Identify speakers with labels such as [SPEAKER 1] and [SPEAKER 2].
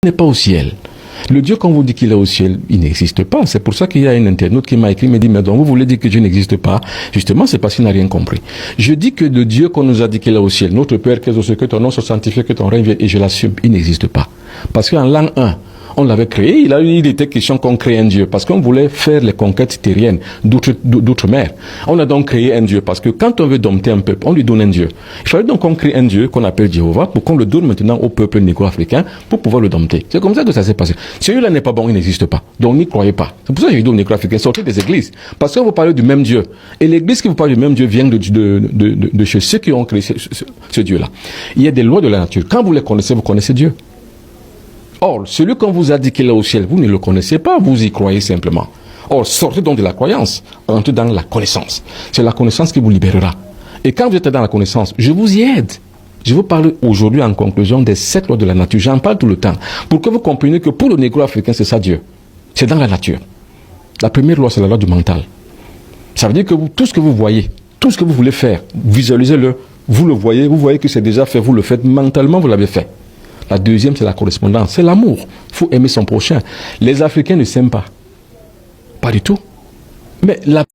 [SPEAKER 1] n'est pas au ciel. Le Dieu, quand vous dit qu'il est au ciel, il n'existe pas. C'est pour ça qu'il y a un internaute qui m'a écrit, me dit, mais donc vous voulez dire que Dieu n'existe pas? Justement, c'est parce qu'il n'a rien compris. Je dis que le Dieu qu'on nous a dit qu'il est au ciel, notre Père, que ton nom soit sanctifié, que ton règne vienne, et je l'assume, il n'existe pas. Parce qu'en l'an 1, on l'avait créé, il était question qu'on crée un Dieu, parce qu'on voulait faire les conquêtes terriennes d'outre-mer. On a donc créé un Dieu, parce que quand on veut dompter un peuple, on lui donne un Dieu. Il fallait donc qu'on crée un Dieu qu'on appelle Jéhovah, pour qu'on le donne maintenant au peuple négro-africain, pour pouvoir le dompter. C'est comme ça que ça s'est passé. Celui-là n'est pas bon, il n'existe pas. Donc n'y croyez pas. C'est pour ça que je dis aux négro-africains, sortez des églises. Parce qu'on vous parle du même Dieu. Et l'église qui vous parle du même Dieu vient de chez ceux qui ont créé ce Dieu-là. Il y a des lois de la nature. Quand vous les connaissez, vous connaissez Dieu. Or, celui qu'on vous a dit qu'il est au ciel, vous ne le connaissez pas, vous y croyez simplement. Or, sortez donc de la croyance, entrez dans la connaissance. C'est la connaissance qui vous libérera. Et quand vous êtes dans la connaissance, je vous y aide. Je vous parle aujourd'hui en conclusion des 7 lois de la nature. J'en parle tout le temps. Pour que vous compreniez que pour le négro-africain, c'est ça Dieu. C'est dans la nature. La première loi, c'est la loi du mental. Ça veut dire que tout ce que vous voyez, tout ce que vous voulez faire, visualisez-le. Vous le voyez, vous voyez que c'est déjà fait, vous le faites mentalement, vous l'avez fait. La deuxième, c'est la correspondance, c'est l'amour. Il faut aimer son prochain. Les Africains ne s'aiment pas. Pas du tout. Mais la